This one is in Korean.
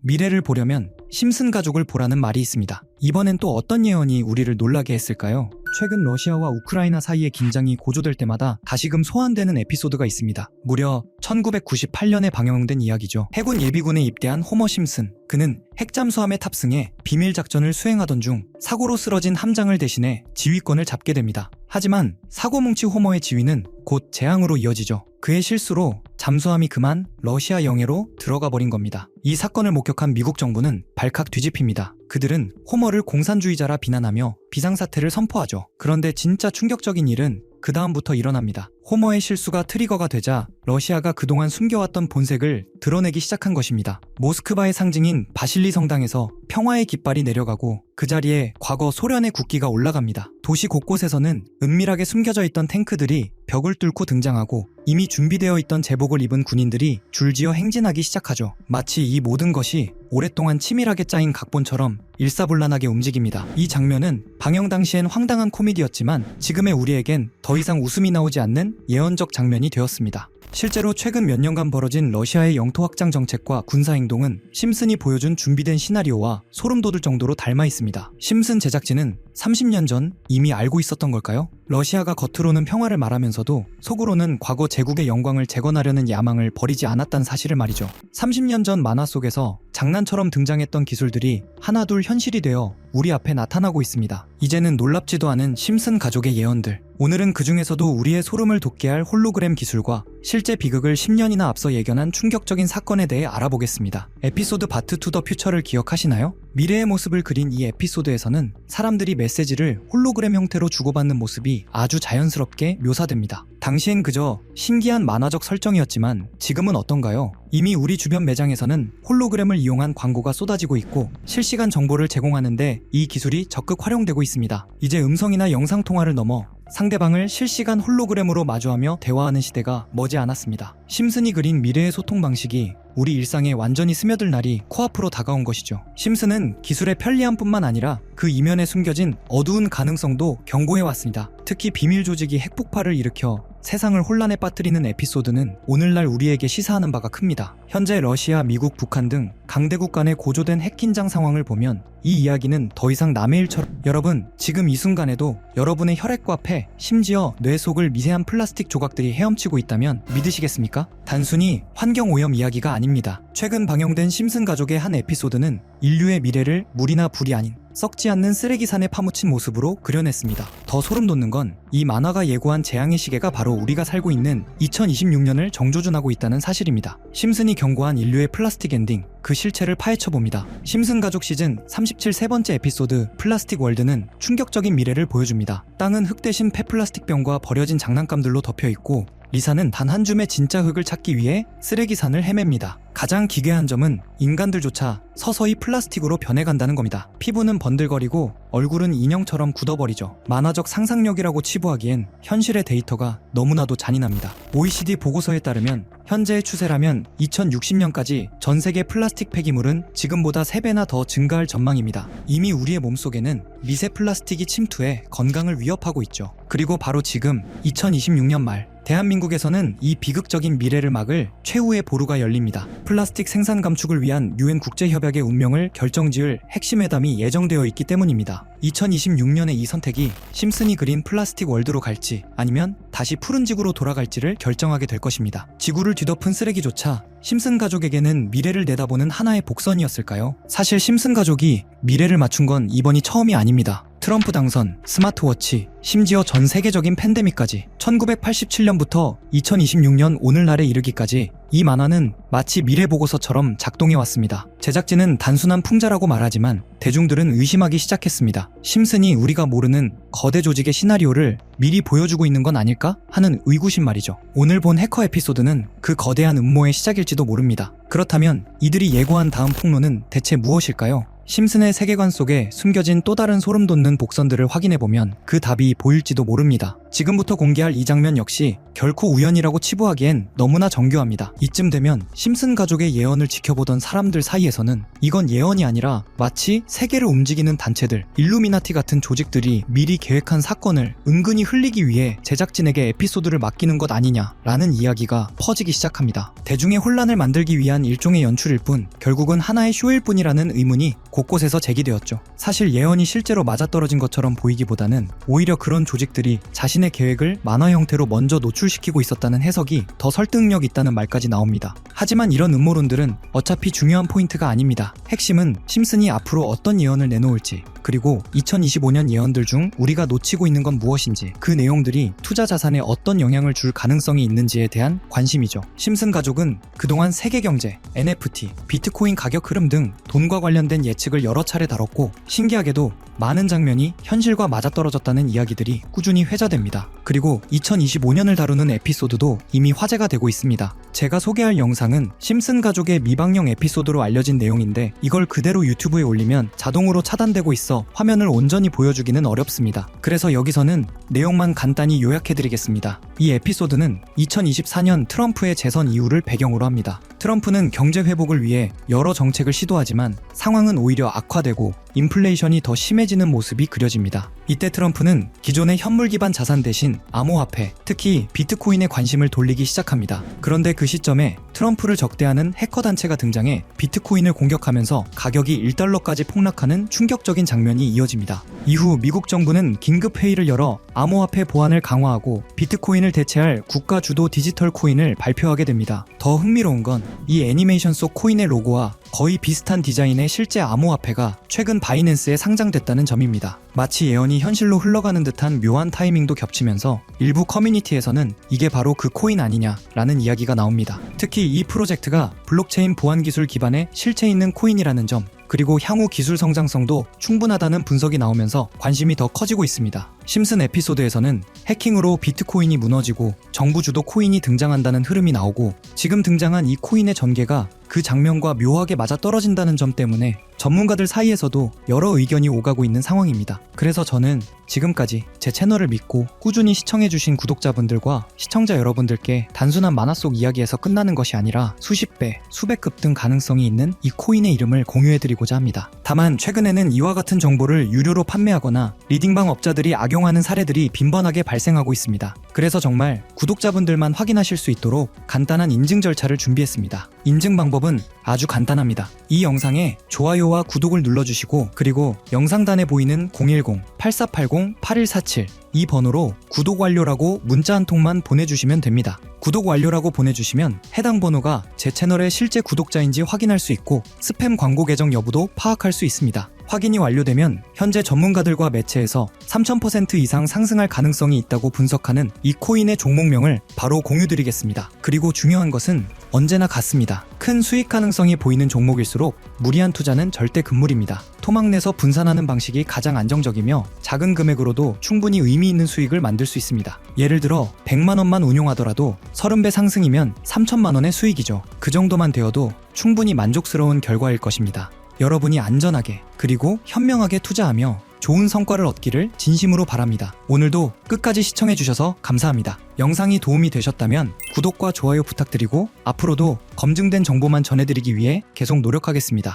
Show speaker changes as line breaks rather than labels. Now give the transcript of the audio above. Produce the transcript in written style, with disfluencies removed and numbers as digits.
미래를 보려면 심슨 가족을 보라는 말이 있습니다. 이번엔 또 어떤 예언이 우리를 놀라게 했을까요? 최근 러시아와 우크라이나 사이의 긴장이 고조될 때마다 다시금 소환되는 에피소드가 있습니다. 무려 1998년에 방영된 이야기죠. 해군 예비군에 입대한 호머 심슨. 그는 핵잠수함에 탑승해 비밀 작전을 수행하던 중 사고로 쓰러진 함장을 대신해 지휘권을 잡게 됩니다. 하지만 사고뭉치 호머의 지휘는 곧 재앙으로 이어지죠. 그의 실수로 잠수함이 그만 러시아 영해로 들어가 버린 겁니다. 이 사건을 목격한 미국 정부는 발칵 뒤집힙니다. 그들은 호머를 공산주의자라 비난하며 비상사태를 선포하죠. 그런데 진짜 충격적인 일은 그 다음부터 일어납니다. 호머의 실수가 트리거가 되자 러시아가 그동안 숨겨왔던 본색을 드러내기 시작한 것입니다. 모스크바의 상징인 바실리 성당에서 평화의 깃발이 내려가고 그 자리에 과거 소련의 국기가 올라갑니다. 도시 곳곳에서는 은밀하게 숨겨져 있던 탱크들이 벽을 뚫고 등장하고 이미 준비되어 있던 제복을 입은 군인들이 줄지어 행진하기 시작하죠. 마치 이 모든 것이 오랫동안 치밀하게 짜인 각본처럼 일사불란하게 움직입니다. 이 장면은 방영 당시엔 황당한 코미디였지만 지금의 우리에겐 더 이상 웃음이 나오지 않는 예언적 장면이 되었습니다. 실제로 최근 몇 년간 벌어진 러시아의 영토 확장 정책과 군사 행동은 심슨이 보여준 준비된 시나리오와 소름 돋을 정도로 닮아 있습니다. 심슨 제작진은 30년 전 이미 알고 있었던 걸까요? 러시아가 겉으로는 평화를 말하면서도 속으로는 과거 제국의 영광을 재건하려는 야망을 버리지 않았다는 사실을 말이죠. 30년 전 만화 속에서 장난처럼 등장했던 기술들이 하나둘 현실이 되어 우리 앞에 나타나고 있습니다. 이제는 놀랍지도 않은 심슨 가족의 예언들. 오늘은 그 중에서도 우리의 소름을 돋게 할 홀로그램 기술과 실제 비극을 10년이나 앞서 예견한 충격적인 사건에 대해 알아보겠습니다. 에피소드 바트 투 더 퓨처를 기억하시나요? 미래의 모습을 그린 이 에피소드에서는 사람들이 메시지를 홀로그램 형태로 주고받는 모습이 아주 자연스럽게 묘사됩니다. 당시엔 그저 신기한 만화적 설정이었지만 지금은 어떤가요? 이미 우리 주변 매장에서는 홀로그램을 이용한 광고가 쏟아지고 있고 실시간 정보를 제공하는데 이 기술이 적극 활용되고 있습니다. 이제 음성이나 영상통화를 넘어 상대방을 실시간 홀로그램으로 마주하며 대화하는 시대가 머지않았습니다. 심슨이 그린 미래의 소통 방식이 우리 일상에 완전히 스며들 날이 코앞으로 다가온 것이죠. 심슨은 기술의 편리함뿐만 아니라 그 이면에 숨겨진 어두운 가능성도 경고해왔습니다. 특히 비밀 조직이 핵폭발을 일으켜 세상을 혼란에 빠뜨리는 에피소드는 오늘날 우리에게 시사하는 바가 큽니다. 현재 러시아, 미국, 북한 등 강대국 간의 고조된 핵긴장 상황을 보면 이 이야기는 더 이상 남의 일처럼 여러분, 지금 이 순간에도 여러분의 혈액과 폐, 심지어 뇌 속을 미세한 플라스틱 조각들이 헤엄치고 있다면 믿으시겠습니까? 단순히 환경오염 이야기가 아닙니다. 최근 방영된 심슨 가족의 한 에피소드는 인류의 미래를 물이나 불이 아닌 썩지 않는 쓰레기산에 파묻힌 모습으로 그려냈습니다. 더 소름 돋는 건 이 만화가 예고한 재앙의 시계가 바로 우리가 살고 있는 2026년을 정조준하고 있다는 사실입니다. 심슨이 경고한 인류의 플라스틱 엔딩, 그 실체를 파헤쳐봅니다. 심슨 가족 시즌 37 세 번째 에피소드 플라스틱 월드는 충격적인 미래를 보여줍니다. 땅은 흙 대신 폐플라스틱 병과 버려진 장난감들로 덮여있고 리사는 단 한 줌의 진짜 흙을 찾기 위해 쓰레기산을 헤맵니다. 가장 기괴한 점은 인간들조차 서서히 플라스틱으로 변해간다는 겁니다. 피부는 번들거리고 얼굴은 인형처럼 굳어버리죠. 만화적 상상력이라고 치부하기엔 현실의 데이터가 너무나도 잔인합니다. OECD 보고서에 따르면 현재의 추세라면 2060년까지 전 세계 플라스틱 폐기물은 지금보다 3배나 더 증가할 전망입니다. 이미 우리의 몸속에는 미세 플라스틱이 침투해 건강을 위협하고 있죠. 그리고 바로 지금 2026년 말 대한민국에서는 이 비극적인 미래를 막을 최후의 보루가 열립니다. 플라스틱 생산 감축을 위한 UN 국제협약의 운명을 결정지을 핵심 회담이 예정되어 있기 때문입니다. 2026년의 이 선택이 심슨이 그린 플라스틱 월드로 갈지 아니면 다시 푸른 지구로 돌아갈지를 결정하게 될 것입니다. 지구를 뒤덮은 쓰레기조차 심슨 가족에게는 미래를 내다보는 하나의 복선이었을까요? 사실 심슨 가족이 미래를 맞춘 건 이번이 처음이 아닙니다. 트럼프 당선, 스마트워치, 심지어 전 세계적인 팬데믹까지 1987년부터 2026년 오늘날에 이르기까지 이 만화는 마치 미래보고서처럼 작동해왔습니다. 제작진은 단순한 풍자라고 말하지만 대중들은 의심하기 시작했습니다. 심슨이 우리가 모르는 거대 조직의 시나리오를 미리 보여주고 있는 건 아닐까? 하는 의구심 말이죠. 오늘 본 해커 에피소드는 그 거대한 음모의 시작일지도 모릅니다. 그렇다면 이들이 예고한 다음 폭로는 대체 무엇일까요? 심슨의 세계관 속에 숨겨진 또 다른 소름 돋는 복선들을 확인해보면 그 답이 보일지도 모릅니다. 지금부터 공개할 이 장면 역시 결코 우연이라고 치부하기엔 너무나 정교합니다. 이쯤 되면 심슨 가족의 예언을 지켜보던 사람들 사이에서는 이건 예언이 아니라 마치 세계를 움직이는 단체들, 일루미나티 같은 조직들이 미리 계획한 사건을 은근히 흘리기 위해 제작진에게 에피소드를 맡기는 것 아니냐라는 이야기가 퍼지기 시작합니다. 대중의 혼란을 만들기 위한 일종의 연출일 뿐 결국은 하나의 쇼일 뿐이라는 의문이 곳곳에서 제기되었죠. 사실 예언이 실제로 맞아떨어진 것처럼 보이기보다는 오히려 그런 조직들이 자신의 계획을 만화 형태로 먼저 노출시키고 있었다는 해석이 더 설득력 있다는 말까지 나옵니다. 하지만 이런 음모론들은 어차피 중요한 포인트가 아닙니다. 핵심은 심슨이 앞으로 어떤 예언을 내놓을지, 그리고 2025년 예언들 중 우리가 놓치고 있는 건 무엇인지, 그 내용들이 투자 자산에 어떤 영향을 줄 가능성이 있는지에 대한 관심이죠. 심슨 가족은 그동안 세계 경제, NFT, 비트코인 가격 흐름 등 돈과 관련된 예측을 여러 차례 다뤘고, 신기하게도 많은 장면이 현실과 맞아떨어졌다는 이야기들이 꾸준히 회자됩니다. 그리고 2025년을 다루는 에피소드도 이미 화제가 되고 있습니다. 제가 소개할 영상은 심슨 가족의 미방영 에피소드로 알려진 내용인데 이걸 그대로 유튜브에 올리면 자동으로 차단되고 있어 화면을 온전히 보여주기는 어렵습니다. 그래서 여기서는 내용만 간단히 요약해드리겠습니다. 이 에피소드는 2024년 트럼프의 재선 이후를 배경으로 합니다. 트럼프는 경제 회복을 위해 여러 정책을 시도하지만 상황은 오히려 악화되고 인플레이션이 더 심해지는 모습이 그려집니다. 이때 트럼프는 기존의 현물 기반 자산 대신 암호화폐, 특히 비트코인에 관심을 돌리기 시작합니다. 그런데 그 시점에 트럼프를 적대하는 해커 단체가 등장해 비트코인을 공격하면서 가격이 1달러까지 폭락하는 충격적인 장면이 이어집니다. 이후 미국 정부는 긴급 회의를 열어 암호화폐 보안을 강화하고 비트코인을 대체할 국가 주도 디지털 코인을 발표하게 됩니다. 더 흥미로운 건 이 애니메이션 속 코인의 로고와 거의 비슷한 디자인의 실제 암호화폐가 최근 바이낸스에 상장됐다는 점입니다. 마치 예언이 현실로 흘러가는 듯한 묘한 타이밍도 겹치면서 일부 커뮤니티에서는 이게 바로 그 코인 아니냐라는 이야기가 나옵니다. 특히 이 프로젝트가 블록체인 보안 기술 기반의 실체 있는 코인이라는 점, 그리고 향후 기술 성장성도 충분하다는 분석이 나오면서 관심이 더 커지고 있습니다. 심슨 에피소드에서는 해킹으로 비트코인이 무너지고 정부 주도 코인이 등장한다는 흐름이 나오고, 지금 등장한 이 코인의 전개가 그 장면과 묘하게 맞아떨어진다는 점 때문에 전문가들 사이에서도 여러 의견이 오가고 있는 상황입니다. 그래서 저는 지금까지 제 채널을 믿고 꾸준히 시청해주신 구독자분들과 시청자 여러분들께 단순한 만화 속 이야기에서 끝나는 것이 아니라 수십 배, 수백 급 등 가능성이 있는 이 코인의 이름을 공유해드리고자 합니다. 다만 최근에는 이와 같은 정보를 유료로 판매하거나 리딩방 업자들이 악용하는 사례들이 빈번하게 발생하고 있습니다. 그래서 정말 구독자분들만 확인하실 수 있도록 간단한 인증 절차를 준비했습니다. 인증 방법은 아주 간단합니다. 이 영상에 좋아요와 구독을 눌러주시고, 그리고 영상단에 보이는 010-8480-8147 이 번호로 구독 완료라고 문자 한 통만 보내주시면 됩니다. 구독 완료라고 보내주시면 해당 번호가 제 채널의 실제 구독자인지 확인할 수 있고 스팸 광고 계정 여부도 파악할 수 있습니다. 확인이 완료되면 현재 전문가들과 매체에서 3000% 이상 상승할 가능성이 있다고 분석하는 이 코인의 종목명을 바로 공유드리겠습니다. 그리고 중요한 것은 언제나 같습니다. 큰 수익 가능성이 보이는 종목일수록 무리한 투자는 절대 금물입니다. 토막 내서 분산하는 방식이 가장 안정적이며 작은 금액으로도 충분히 의미 있는 수익을 만들 수 있습니다. 예를 들어 100만 원만 운용하더라도 30배 상승이면 3천만 원의 수익이죠. 그 정도만 되어도 충분히 만족스러운 결과일 것입니다. 여러분이 안전하게 그리고 현명하게 투자하며 좋은 성과를 얻기를 진심으로 바랍니다. 오늘도 끝까지 시청해주셔서 감사합니다. 영상이 도움이 되셨다면 구독과 좋아요 부탁드리고 앞으로도 검증된 정보만 전해드리기 위해 계속 노력하겠습니다.